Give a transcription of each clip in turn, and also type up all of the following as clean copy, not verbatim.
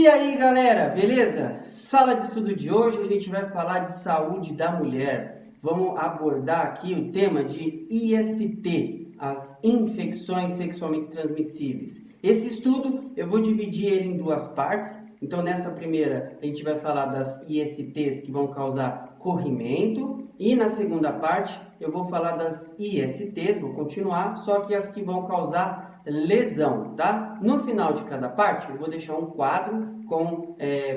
E aí, galera, beleza? Sala de estudo de hoje a gente vai falar de saúde da mulher. Vamos abordar aqui o tema de IST, as infecções sexualmente transmissíveis. Esse estudo eu vou dividir ele em duas partes. Então, nessa primeira, a gente vai falar das ISTs que vão causar corrimento, e na segunda parte eu vou falar das ISTs, vou continuar, só que as que vão causar lesão, tá? No final de cada parte, eu vou deixar um quadro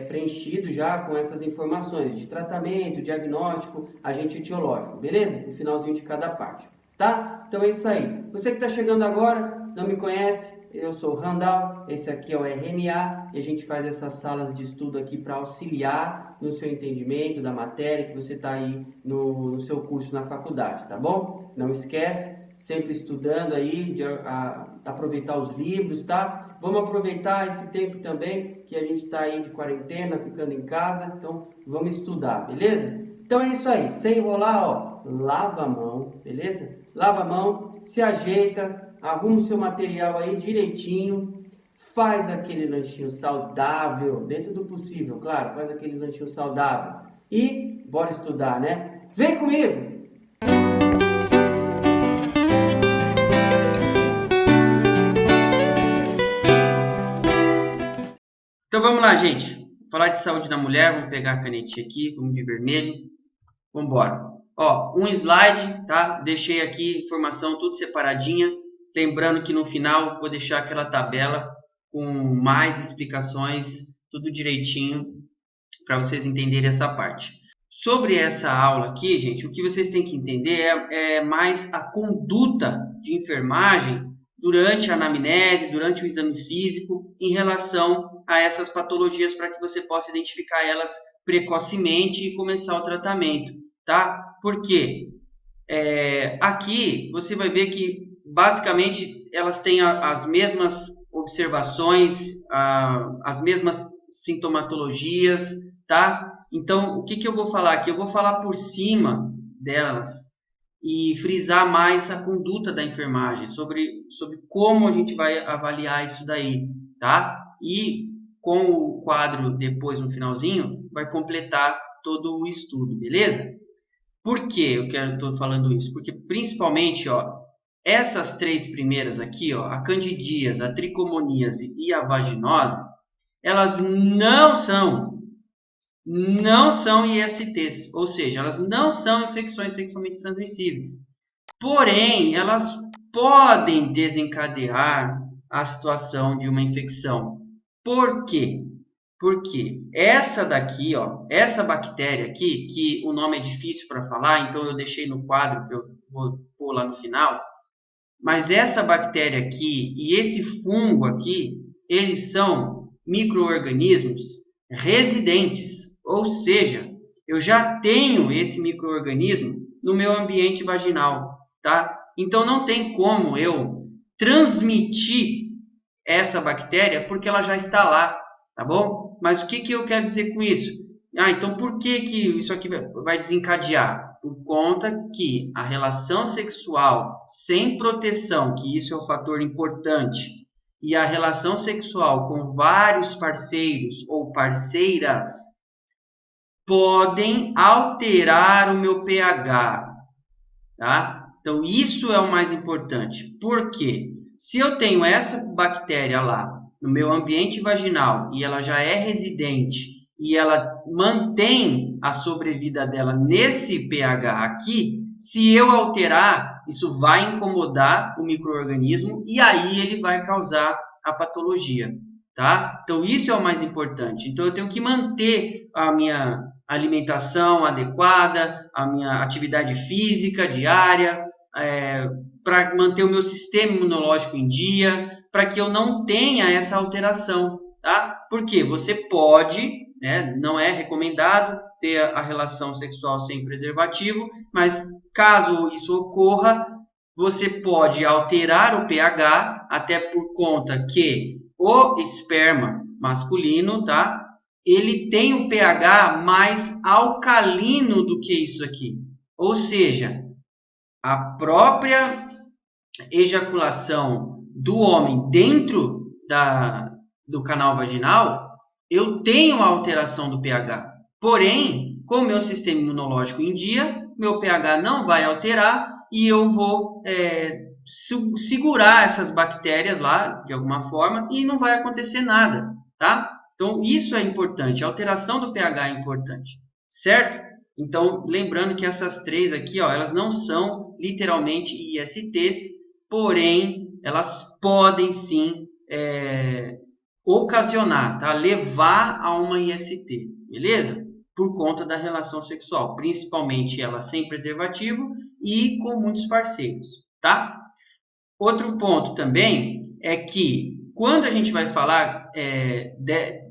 preenchido já com essas informações de tratamento, diagnóstico, agente etiológico, beleza? No finalzinho de cada parte, tá? Então é isso aí. Você que está chegando agora, não me conhece, eu sou o Randall, esse aqui é o RNA e a gente faz essas salas de estudo aqui para auxiliar no seu entendimento da matéria que você está aí no seu curso na faculdade, tá bom? Não esquece, sempre estudando aí, aproveitar os livros, tá? Vamos aproveitar esse tempo também que a gente está aí de quarentena, ficando em casa, então vamos estudar, beleza? Então é isso aí, sem enrolar, ó, lava a mão, beleza? Lava a mão, se ajeita, arruma o seu material aí direitinho, faz aquele lanchinho saudável, dentro do possível, claro, faz aquele lanchinho saudável e bora estudar, né? Vem comigo! Então vamos lá, gente. Vou falar de saúde da mulher, vamos pegar a canetinha aqui, vamos de vermelho. Vamos embora. Ó, um slide, tá? Deixei aqui informação tudo separadinha. Lembrando que no final vou deixar aquela tabela com mais explicações, tudo direitinho, para vocês entenderem essa parte. Sobre essa aula aqui, gente, o que vocês têm que entender é mais a conduta de enfermagem durante a anamnese, durante o exame físico, em relação a essas patologias, para que você possa identificar elas precocemente e começar o tratamento, tá? Por quê? Aqui você vai ver que basicamente elas têm as mesmas observações, as mesmas sintomatologias, tá? Então, o que eu vou falar aqui? Eu vou falar por cima delas e frisar mais a conduta da enfermagem, sobre como a gente vai avaliar isso daí, tá? E com o quadro depois no finalzinho, vai completar todo o estudo, beleza? Por que eu estou falando isso? Porque principalmente, ó, essas três primeiras aqui, ó, a candidíase, a tricomoníase e a vaginose, elas não são ISTs, ou seja, elas não são infecções sexualmente transmissíveis. Porém, elas podem desencadear a situação de uma infecção. Por quê? Porque essa daqui, ó, essa bactéria aqui, que o nome é difícil para falar, então eu deixei no quadro que eu vou pôr lá no final, mas essa bactéria aqui e esse fungo aqui, eles são micro-organismos residentes, ou seja, eu já tenho esse micro-organismo no meu ambiente vaginal, tá? Então não tem como eu transmitir essa bactéria porque ela já está lá, tá bom? Mas o que eu quero dizer com isso? Então por que isso aqui vai desencadear? Por conta que a relação sexual sem proteção, que isso é um fator importante, e a relação sexual com vários parceiros ou parceiras podem alterar o meu pH, tá? Então isso é o mais importante. Por quê? Se eu tenho essa bactéria lá no meu ambiente vaginal e ela já é residente e ela mantém a sobrevida dela nesse pH aqui, se eu alterar, isso vai incomodar o micro-organismo e aí ele vai causar a patologia, tá? Então isso é o mais importante. Então eu tenho que manter a minha alimentação adequada, a minha atividade física diária, para manter o meu sistema imunológico em dia, para que eu não tenha essa alteração, tá? Porque você pode, né, não é recomendado ter a relação sexual sem preservativo, mas caso isso ocorra, você pode alterar o pH, até por conta que o esperma masculino, tá? Ele tem um pH mais alcalino do que isso aqui. Ou seja, a própria ejaculação do homem dentro do canal vaginal eu tenho a alteração do pH. Porém, com o meu sistema imunológico em dia, meu pH não vai alterar e eu vou segurar essas bactérias lá, de alguma forma, e não vai acontecer nada, tá? Então, isso é importante, a alteração do pH é importante, certo? Então, lembrando que essas três aqui, ó, elas não são literalmente ISTs, porém, elas podem sim ocasionar, tá? Levar a uma IST, beleza? Por conta da relação sexual, principalmente ela sem preservativo e com muitos parceiros, tá? Outro ponto também é que quando a gente vai falar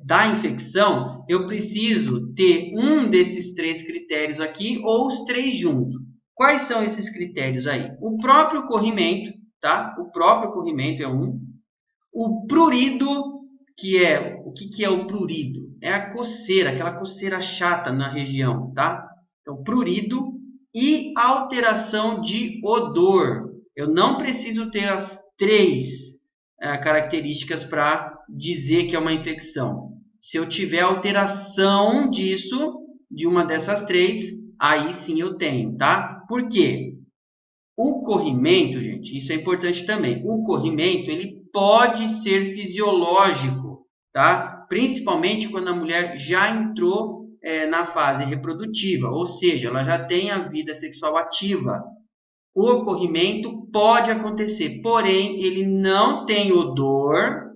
da infecção, eu preciso ter um desses três critérios aqui ou os três juntos. Quais são esses critérios aí? O próprio corrimento, tá? O próprio corrimento é um. O prurido, o que é o prurido? É a coceira, aquela coceira chata na região, tá? Então, prurido e alteração de odor. Eu não preciso ter as três características para dizer que é uma infecção. Se eu tiver alteração disso, de uma dessas três, aí sim eu tenho, tá? Por quê? O corrimento, gente, isso é importante também. O corrimento, ele pode ser fisiológico, tá? Principalmente quando a mulher já entrou na fase reprodutiva, ou seja, ela já tem a vida sexual ativa. O corrimento pode acontecer, porém, ele não tem odor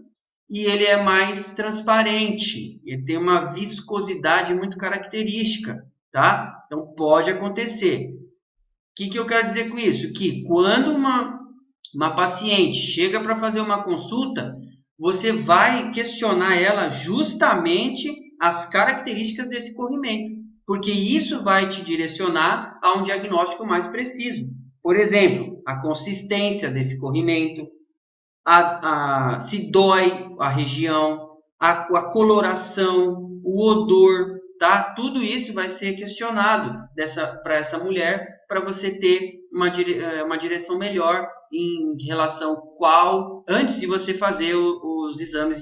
e ele é mais transparente. Ele tem uma viscosidade muito característica, tá? Então, pode acontecer. O que eu quero dizer com isso? Que quando uma paciente chega para fazer uma consulta, você vai questionar ela justamente as características desse corrimento, porque isso vai te direcionar a um diagnóstico mais preciso. Por exemplo, a consistência desse corrimento, se dói a região, a coloração, o odor, tá? Tudo isso vai ser questionado para essa mulher, para você ter uma direção melhor em relação antes de você fazer os exames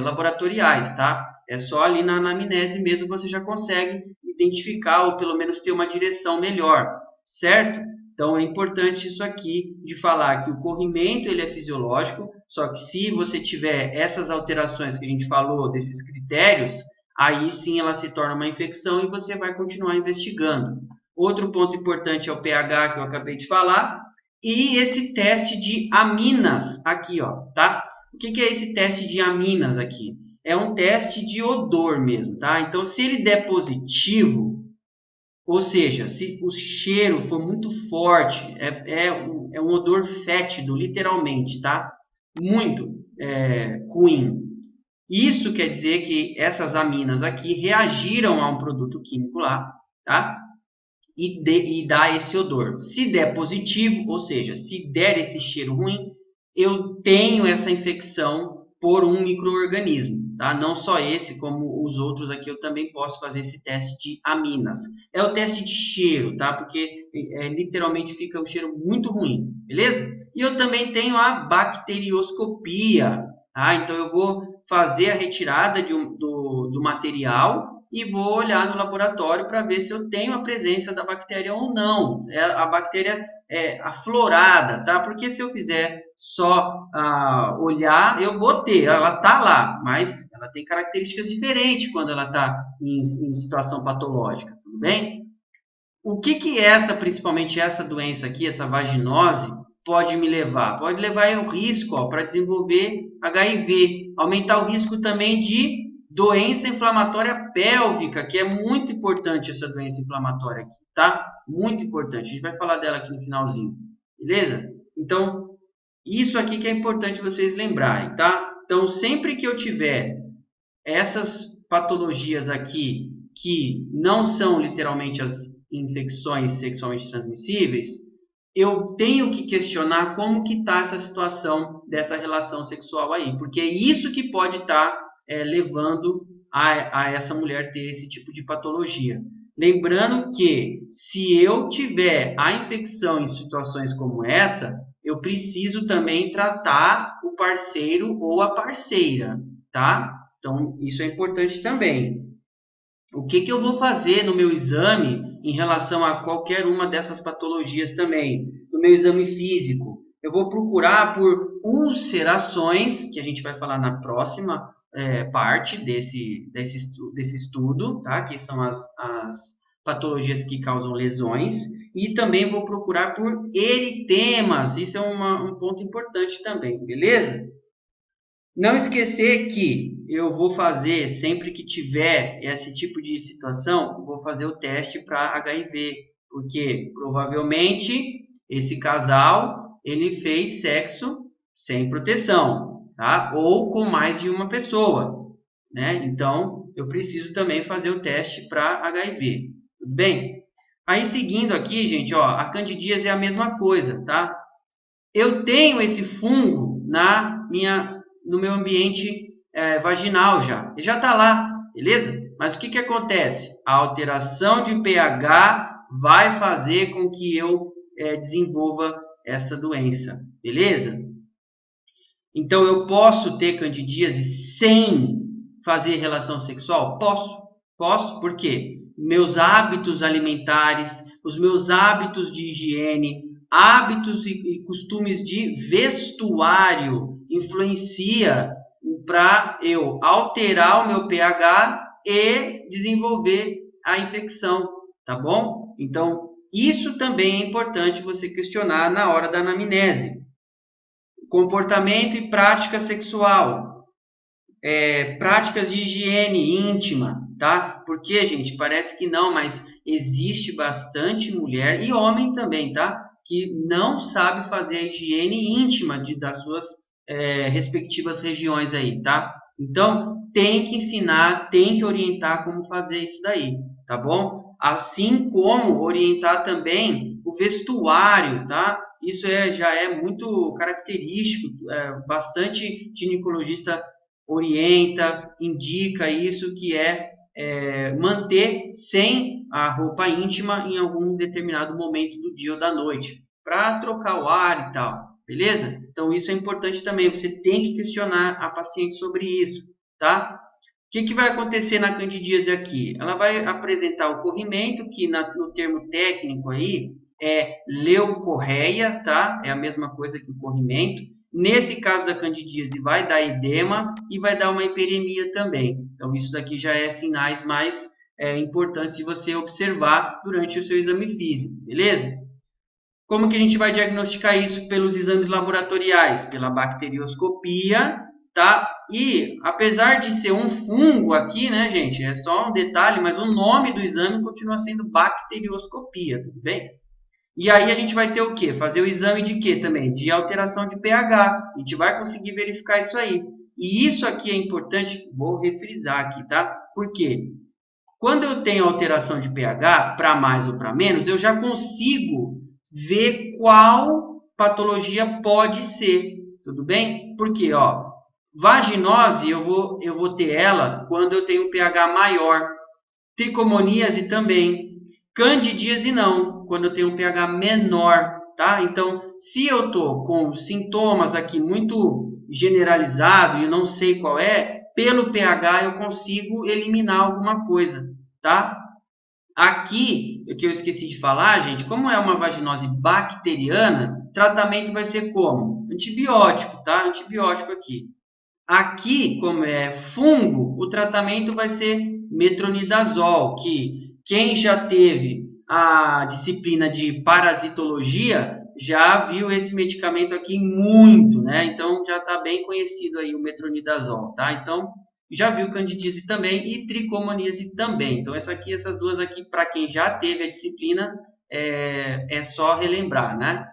laboratoriais, tá? É só ali na anamnese mesmo você já consegue identificar ou pelo menos ter uma direção melhor, certo? Então é importante isso aqui de falar que o corrimento ele é fisiológico, só que se você tiver essas alterações que a gente falou, desses critérios, aí sim ela se torna uma infecção e você vai continuar investigando. Outro ponto importante é o pH que eu acabei de falar e esse teste de aminas aqui, ó, tá? O que é esse teste de aminas aqui? É um teste de odor mesmo, tá? Então se ele der positivo, ou seja, se o cheiro for muito forte, é um odor fétido, literalmente, tá? Muito ruim. Isso quer dizer que essas aminas aqui reagiram a um produto químico lá, tá? E dá esse odor. Se der positivo, ou seja, se der esse cheiro ruim, eu tenho essa infecção por um micro-organismo, tá? Não só esse, como os outros aqui, eu também posso fazer esse teste de aminas. É o teste de cheiro, tá? Porque literalmente fica um cheiro muito ruim, beleza? E eu também tenho a bacterioscopia, tá? Então eu vou fazer a retirada do material e vou olhar no laboratório para ver se eu tenho a presença da bactéria ou não. A bactéria é aflorada, tá? Porque se eu fizer só olhar, eu vou ter, ela está lá, mas ela tem características diferentes quando ela está em situação patológica, tudo bem? O que principalmente essa doença aqui, essa vaginose, pode me levar? Pode levar ao risco para desenvolver HIV, aumentar o risco também de doença inflamatória pélvica, que é muito importante essa doença inflamatória aqui, tá? Muito importante. A gente vai falar dela aqui no finalzinho, beleza? Então, isso aqui que é importante vocês lembrarem, tá? Então, sempre que eu tiver essas patologias aqui que não são literalmente as infecções sexualmente transmissíveis, eu tenho que questionar como que está essa situação dessa relação sexual aí, porque é isso que pode estar levando a essa mulher ter esse tipo de patologia. Lembrando que se eu tiver a infecção em situações como essa, eu preciso também tratar o parceiro ou a parceira, tá? Então, isso é importante também. O que eu vou fazer no meu exame em relação a qualquer uma dessas patologias também? No meu exame físico, eu vou procurar por ulcerações, que a gente vai falar na próxima parte desse estudo, tá? Que são as patologias que causam lesões. E também vou procurar por eritemas, isso é um ponto importante também, beleza? Não esquecer que eu vou fazer, sempre que tiver esse tipo de situação, vou fazer o teste para HIV, porque provavelmente esse casal ele fez sexo sem proteção, tá? Ou com mais de uma pessoa, né? Então, eu preciso também fazer o teste para HIV, tudo bem? Aí, seguindo aqui, gente, ó, a candidíase é a mesma coisa, tá? Eu tenho esse fungo no meu ambiente vaginal já. Ele já está lá, beleza? Mas o que acontece? A alteração de pH vai fazer com que eu desenvolva essa doença, beleza? Então, eu posso ter candidíase sem fazer relação sexual? Posso, por quê? Meus hábitos alimentares, os meus hábitos de higiene, hábitos e costumes de vestuário influencia para eu alterar o meu pH e desenvolver a infecção, tá bom? Então, isso também é importante você questionar na hora da anamnese. Comportamento e prática sexual, práticas de higiene íntima, tá? Porque, gente, parece que não, mas existe bastante mulher e homem também, tá? Que não sabe fazer a higiene íntima das suas respectivas regiões aí, tá? Então, tem que ensinar, tem que orientar como fazer isso daí, tá bom? Assim como orientar também o vestuário, tá? Isso já é muito característico, bastante ginecologista orienta, indica isso, que manter sem a roupa íntima em algum determinado momento do dia ou da noite, para trocar o ar e tal, beleza? Então isso é importante também, você tem que questionar a paciente sobre isso, tá? O que vai acontecer na candidíase aqui? Ela vai apresentar o corrimento, que no termo técnico aí é leucorreia, tá? É a mesma coisa que o corrimento. Nesse caso da candidíase vai dar edema e vai dar uma hiperemia também. Então isso daqui já é sinais mais importantes de você observar durante o seu exame físico, beleza? Como que a gente vai diagnosticar isso pelos exames laboratoriais? Pela bacterioscopia, tá? E apesar de ser um fungo aqui, né, gente? É só um detalhe, mas o nome do exame continua sendo bacterioscopia, tudo bem? E aí a gente vai ter o quê? Fazer o exame de quê também? De alteração de pH. A gente vai conseguir verificar isso aí. E isso aqui é importante, vou refrisar aqui, tá? Por quê? Quando eu tenho alteração de pH, para mais ou para menos, eu já consigo ver qual patologia pode ser, tudo bem? Porque, ó, vaginose eu vou ter ela quando eu tenho pH maior, tricomoníase também, candidíase não, quando eu tenho pH menor, tá? Então, se eu tô com sintomas aqui muito generalizado e eu não sei qual pelo pH eu consigo eliminar alguma coisa, tá? Aqui, o que eu esqueci de falar, gente, como é uma vaginose bacteriana, tratamento vai ser como? Antibiótico, tá? Antibiótico aqui. Aqui, como é fungo, o tratamento vai ser metronidazol, que quem já teve a disciplina de parasitologia já viu esse medicamento aqui muito, né? Então já está bem conhecido aí o metronidazol, tá? Então já viu candidíase também e tricomoníase também. Então essas duas aqui, para quem já teve a disciplina, é só relembrar, né?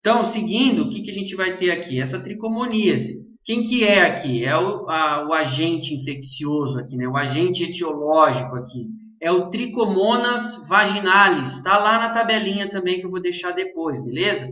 Então, seguindo, o que a gente vai ter aqui? Essa tricomoníase. Quem que é aqui? É o agente infeccioso aqui, né? O agente etiológico aqui. É o Trichomonas vaginalis. Está lá na tabelinha também que eu vou deixar depois, beleza?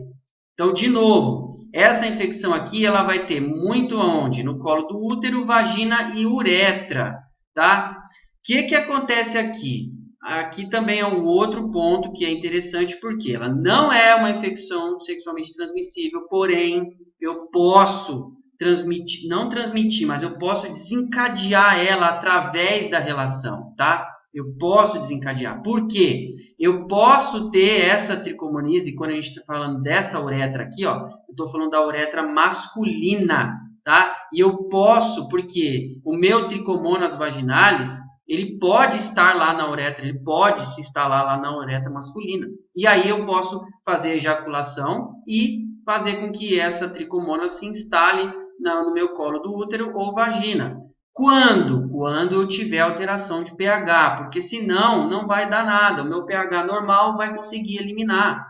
Então, de novo, essa infecção aqui, ela vai ter muito onde? No colo do útero, vagina e uretra, tá? O que acontece aqui? Aqui também é um outro ponto que é interessante, porque ela não é uma infecção sexualmente transmissível, porém, eu posso transmitir, não transmitir, mas eu posso desencadear ela através da relação, tá? Eu posso desencadear. Por quê? Eu posso ter essa tricomoníase, quando a gente está falando dessa uretra aqui, ó, eu estou falando da uretra masculina, tá? E eu posso, porque o meu tricomonas vaginalis, ele pode estar lá na uretra, ele pode se instalar lá na uretra masculina. E aí eu posso fazer a ejaculação e fazer com que essa tricomona se instale no meu colo do útero ou vagina. Quando? Quando eu tiver alteração de pH, porque senão não vai dar nada. O meu pH normal vai conseguir eliminar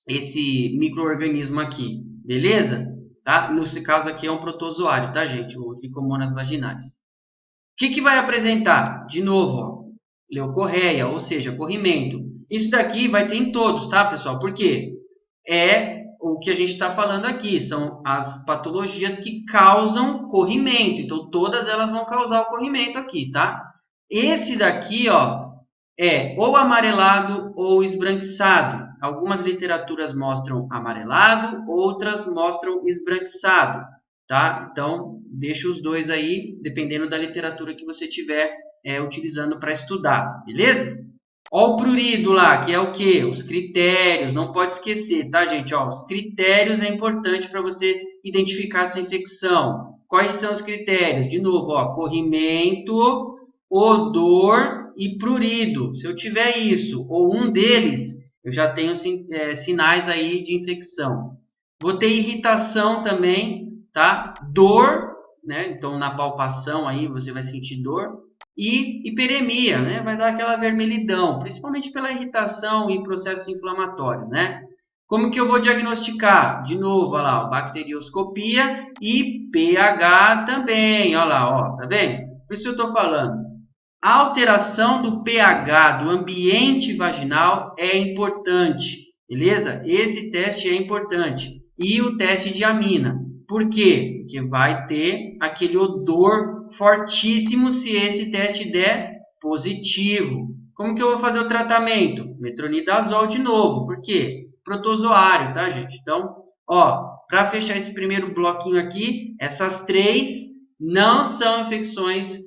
esse micro-organismo aqui, beleza? Tá? Nesse caso aqui é um protozoário, tá, gente? O Trichomonas vaginalis. O que vai apresentar? De novo, ó, leucorreia, ou seja, corrimento. Isso daqui vai ter em todos, tá, pessoal? Por quê? É o que a gente está falando aqui, são as patologias que causam corrimento. Então, todas elas vão causar o corrimento aqui, tá? Esse daqui, ó, é ou amarelado ou esbranquiçado. Algumas literaturas mostram amarelado, outras mostram esbranquiçado, tá? Então, deixa os dois aí, dependendo da literatura que você estiver utilizando para estudar, beleza? Ó o prurido lá, que é o quê? Os critérios, não pode esquecer, tá, gente? Ó, os critérios é importante para você identificar essa infecção. Quais são os critérios? De novo, ó, corrimento, odor e prurido. Se eu tiver isso, ou um deles, eu já tenho sinais aí de infecção. Vou ter irritação também, tá? Dor, né? Então, na palpação aí você vai sentir dor. E hiperemia, né? Vai dar aquela vermelhidão, principalmente pela irritação e processos inflamatórios, né? Como que eu vou diagnosticar? De novo, olha lá, bacterioscopia e pH também, olha lá, ó, tá vendo? Por isso eu estou falando. A alteração do pH do ambiente vaginal é importante, beleza? Esse teste é importante. E o teste de amina. Por quê? Porque vai ter aquele odor fortíssimo se esse teste der positivo. Como que eu vou fazer o tratamento? Metronidazol de novo. Por quê? Protozoário, tá, gente? Então, ó, para fechar esse primeiro bloquinho aqui, essas três não são infecções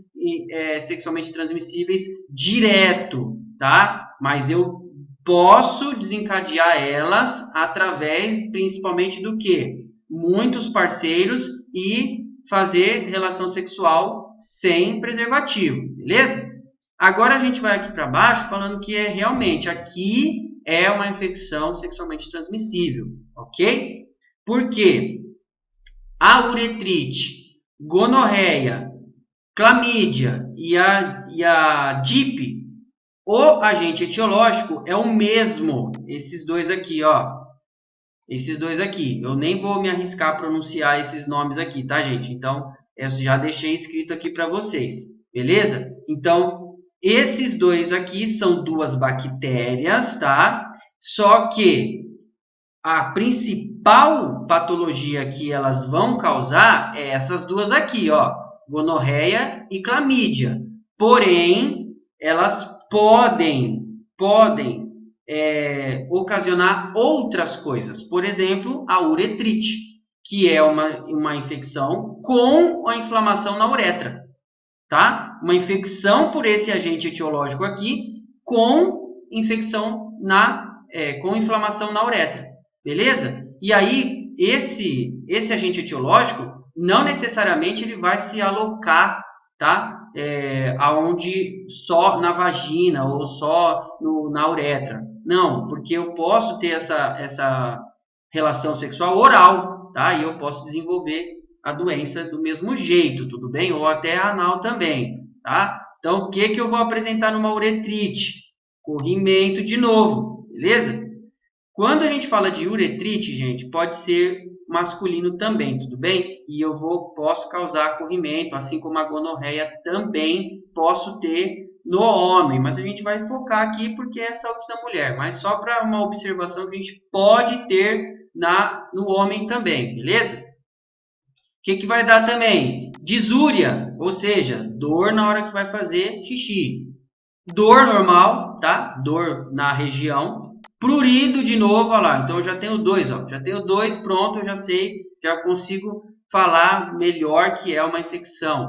sexualmente transmissíveis direto, tá? Mas eu posso desencadear elas através, principalmente do quê? Muitos parceiros e fazer relação sexual sem preservativo, beleza? Agora a gente vai aqui para baixo falando que realmente aqui é uma infecção sexualmente transmissível, ok? Por quê? A uretrite, gonorreia, clamídia e a DIP, o agente etiológico é o mesmo, esses dois aqui, ó. Esses dois aqui. Eu nem vou me arriscar a pronunciar esses nomes aqui, tá, gente? Então, eu já deixei escrito aqui para vocês, beleza? Então, esses dois aqui são duas bactérias, tá? Só que a principal patologia que elas vão causar é essas duas aqui, ó. Gonorreia e clamídia. Porém, elas podem ocasionar outras coisas. Por exemplo, a uretrite, que é uma infecção com a inflamação na uretra, tá? Uma infecção por esse agente etiológico aqui com infecção com inflamação na uretra, beleza? E aí, esse agente etiológico, não necessariamente ele vai se alocar, tá? Aonde só na vagina ou só na uretra. Não, porque eu posso ter essa relação sexual oral, tá? E eu posso desenvolver a doença do mesmo jeito, tudo bem? Ou até anal também, tá? Então, o que eu vou apresentar numa uretrite? Corrimento de novo, beleza? Quando a gente fala de uretrite, gente, pode ser masculino também, tudo bem? E eu posso causar corrimento, assim como a gonorreia também posso ter no homem, mas a gente vai focar aqui porque é a saúde da mulher, mas só para uma observação que a gente pode ter no homem também, beleza? O que vai dar também? Disúria, ou seja, dor na hora que vai fazer xixi. Dor normal, tá? Dor na região. Prurido de novo, olha lá. Então eu já tenho dois, ó. Já tenho dois, pronto, eu já sei, já consigo falar melhor que é uma infecção.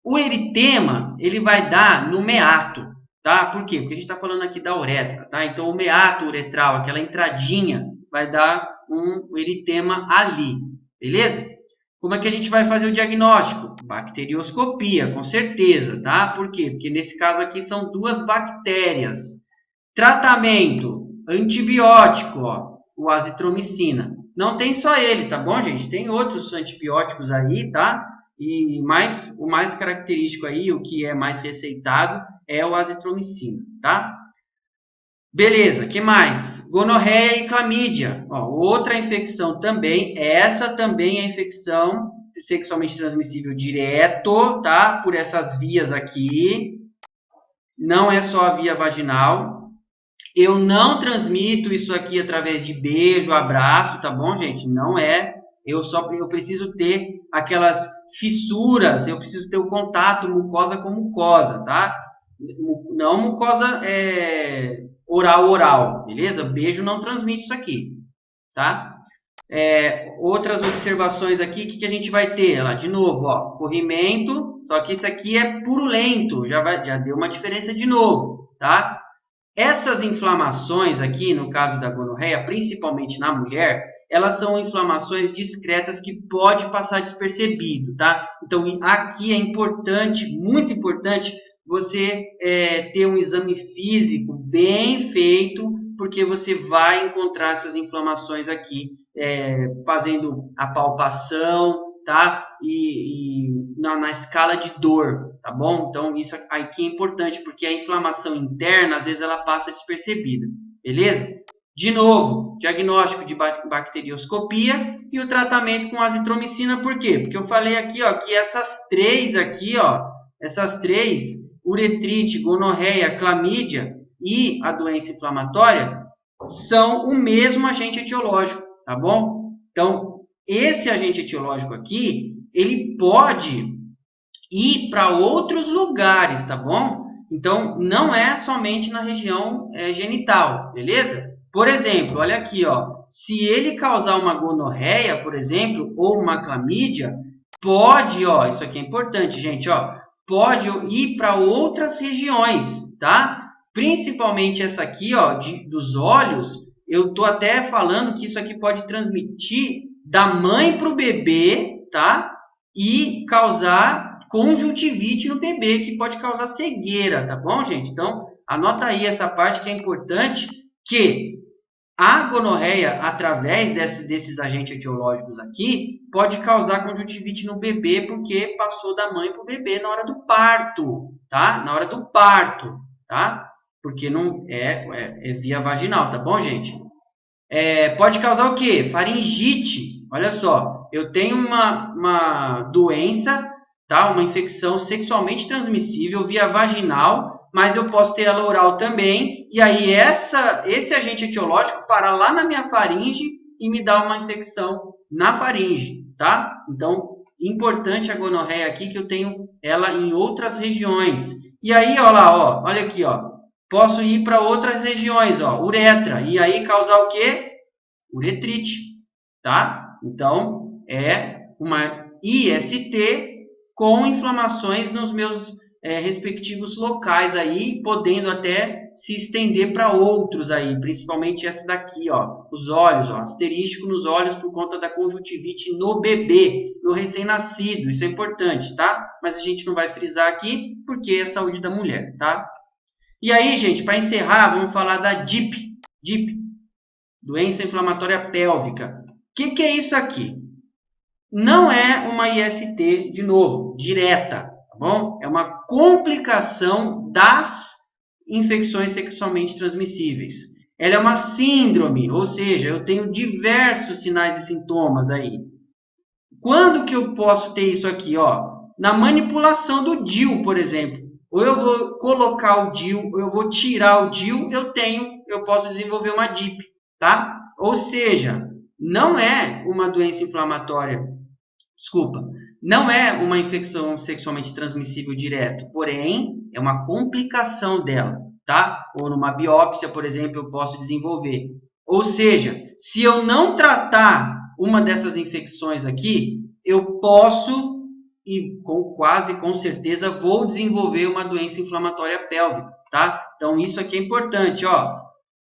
O eritema, ele vai dar no meato, tá? Por quê? Porque a gente está falando aqui da uretra, tá? Então, o meato uretral, aquela entradinha, vai dar um eritema ali, beleza? Como é que a gente vai fazer o diagnóstico? Bacterioscopia, com certeza, tá? Por quê? Porque nesse caso aqui são 2 bactérias. Tratamento, antibiótico, ó, o azitromicina. Não tem só ele, tá bom, gente? Tem outros antibióticos aí, tá? E o mais característico aí, o que é mais receitado, é o azitromicina, tá? Beleza, que mais? Gonorreia e clamídia. Ó, outra infecção também, essa também é infecção sexualmente transmissível direto, tá? Por essas vias aqui. Não é só a via vaginal. Eu não transmito isso aqui através de beijo, abraço, tá bom, gente? Não é. Eu preciso ter aquelas fissuras, eu preciso ter o contato mucosa com mucosa, tá? Não mucosa oral, beleza? Beijo não transmite isso aqui, tá? Outras observações aqui, o que a gente vai ter? Lá, de novo, ó, corrimento, só que isso aqui é purulento, já deu uma diferença de novo, tá? Essas inflamações aqui, no caso da gonorreia, principalmente na mulher, elas são inflamações discretas que pode passar despercebido, tá? Então, aqui é importante, muito importante, você ter um exame físico bem feito, porque você vai encontrar essas inflamações aqui, fazendo a palpação, tá? E na escala de dor, tá bom? Então, isso aqui é importante, porque a inflamação interna, às vezes, ela passa despercebida, beleza? De novo, diagnóstico de bacterioscopia e o tratamento com azitromicina, por quê? Porque eu falei aqui, ó, que essas três aqui, ó, uretrite, gonorreia, clamídia e a doença inflamatória, são o mesmo agente etiológico, tá bom? Então, esse agente etiológico aqui, ele pode ir para outros lugares, tá bom? Então, não é somente na região genital, beleza? Por exemplo, olha aqui, ó. Se ele causar uma gonorreia, por exemplo, ou uma clamídia, pode, ó, isso aqui é importante, gente, ó, pode ir para outras regiões, tá? Principalmente essa aqui, ó, dos olhos, eu tô até falando que isso aqui pode transmitir da mãe para o bebê, tá? E causar conjuntivite no bebê, que pode causar cegueira, tá bom, gente? Então, anota aí essa parte que é importante, que a gonorreia, através desses agentes etiológicos aqui, pode causar conjuntivite no bebê, porque passou da mãe para o bebê na hora do parto, tá? Na hora do parto, tá? Porque não é via vaginal, tá bom, gente? Pode causar o quê? Faringite. Olha só, eu tenho uma doença, tá? Uma infecção sexualmente transmissível via vaginal, mas eu posso ter ela oral também, e aí esse agente etiológico para lá na minha faringe e me dá uma infecção na faringe, tá? Então, importante a gonorreia aqui, que eu tenho ela em outras regiões. E aí, ó lá, ó, olha aqui, ó, posso ir para outras regiões, ó, uretra, e aí causar o quê? Uretrite, tá? Então, é uma IST com inflamações nos meus respectivos locais aí, podendo até se estender para outros aí, principalmente essa daqui, ó, os olhos, ó, asterístico nos olhos por conta da conjuntivite no bebê, no recém-nascido, isso é importante, tá? Mas a gente não vai frisar aqui, porque é a saúde da mulher, tá? E aí, gente, para encerrar, vamos falar da DIP, doença inflamatória pélvica. O que é isso aqui? Não é uma IST, de novo, direta, tá bom? É uma complicação das infecções sexualmente transmissíveis. Ela é uma síndrome, ou seja, eu tenho diversos sinais e sintomas aí. Quando que eu posso ter isso aqui? Ó? Na manipulação do DIU, por exemplo. Ou eu vou colocar o DIU, ou eu vou tirar o DIU, eu posso desenvolver uma DIP, tá? Ou seja, não é uma doença inflamatória, não é uma infecção sexualmente transmissível direto, porém, é uma complicação dela, tá? Ou numa biópsia, por exemplo, eu posso desenvolver. Ou seja, se eu não tratar uma dessas infecções aqui, eu posso, e quase com certeza, vou desenvolver uma doença inflamatória pélvica, tá? Então, isso aqui é importante, ó.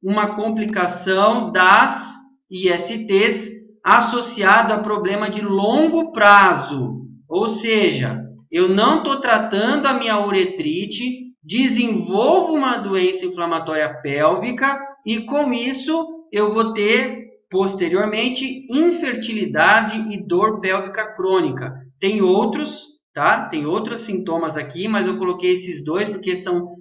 Uma complicação das ISTs associado a problema de longo prazo. Ou seja, eu não estou tratando a minha uretrite, desenvolvo uma doença inflamatória pélvica e com isso eu vou ter posteriormente infertilidade e dor pélvica crônica. Tem outros, tá? Tem outros sintomas aqui, mas eu coloquei esses dois porque são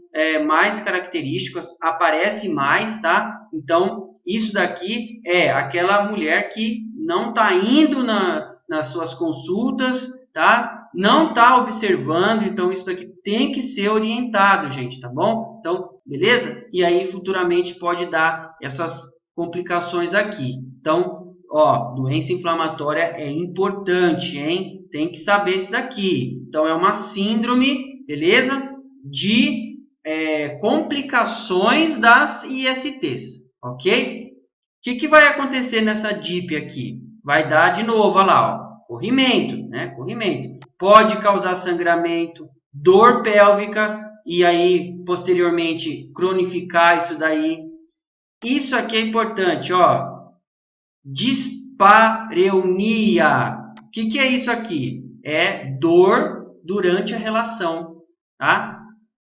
mais característicos, aparece mais, tá? Então, isso daqui é aquela mulher que não está indo nas suas consultas, tá? Não está observando, então isso daqui tem que ser orientado, gente, tá bom? Então, beleza? E aí, futuramente, pode dar essas complicações aqui. Então, ó, doença inflamatória é importante, hein? Tem que saber isso daqui. Então, é uma síndrome, beleza? De complicações das ISTs, ok? O que vai acontecer nessa DIP aqui? Vai dar de novo, olha lá, ó, corrimento, né? Corrimento. Pode causar sangramento, dor pélvica e aí, posteriormente, cronificar isso daí. Isso aqui é importante, ó. Dispareunia. O que é isso aqui? É dor durante a relação, tá?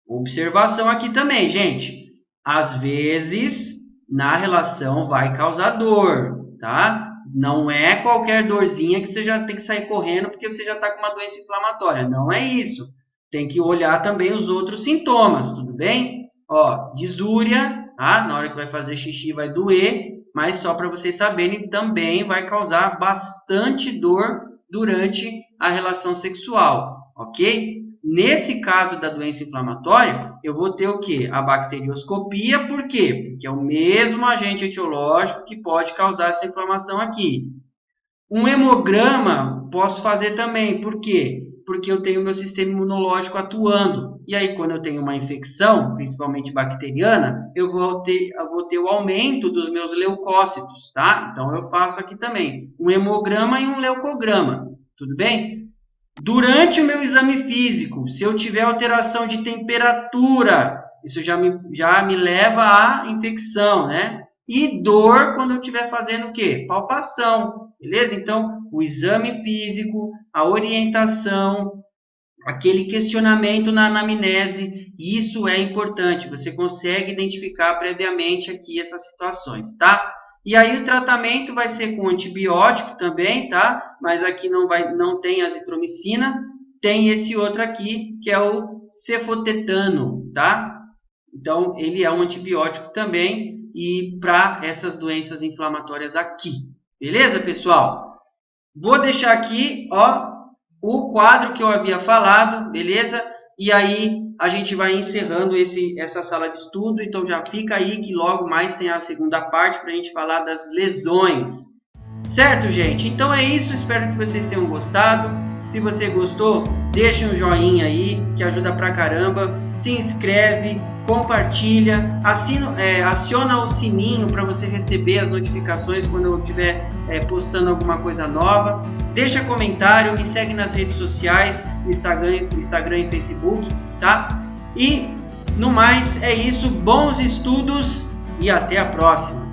Observação aqui também, gente. Às vezes, na relação vai causar dor, tá? Não é qualquer dorzinha que você já tem que sair correndo porque você já está com uma doença inflamatória. Não é isso. Tem que olhar também os outros sintomas, tudo bem? Ó, disúria, tá? Na hora que vai fazer xixi vai doer, mas só para vocês saberem, também vai causar bastante dor durante a relação sexual, ok? Nesse caso da doença inflamatória, eu vou ter o quê? A bacterioscopia, por quê? Porque é o mesmo agente etiológico que pode causar essa inflamação aqui. Um hemograma posso fazer também, por quê? Porque eu tenho meu sistema imunológico atuando. E aí, quando eu tenho uma infecção, principalmente bacteriana, eu vou ter o aumento dos meus leucócitos, tá? Então, eu faço aqui também um hemograma e um leucograma, tudo bem? Durante o meu exame físico, se eu tiver alteração de temperatura, isso já me leva à infecção, né? E dor quando eu estiver fazendo o quê? Palpação, beleza? Então, o exame físico, a orientação, aquele questionamento na anamnese, isso é importante. Você consegue identificar previamente aqui essas situações, tá? E aí o tratamento vai ser com antibiótico também, tá? Mas aqui não tem azitromicina, tem esse outro aqui, que é o cefotetano, tá? Então, ele é um antibiótico também e para essas doenças inflamatórias aqui. Beleza, pessoal? Vou deixar aqui, ó, o quadro que eu havia falado, beleza? E aí a gente vai encerrando essa sala de estudo, então já fica aí que logo mais tem a segunda parte para a gente falar das lesões. Certo, gente? Então é isso, espero que vocês tenham gostado. Se você gostou, deixa um joinha aí, que ajuda pra caramba. Se inscreve, compartilha, aciona o sininho para você receber as notificações quando eu estiver postando alguma coisa nova. Deixa comentário, me segue nas redes sociais, no Instagram e Facebook, tá? E, no mais, é isso. Bons estudos e até a próxima!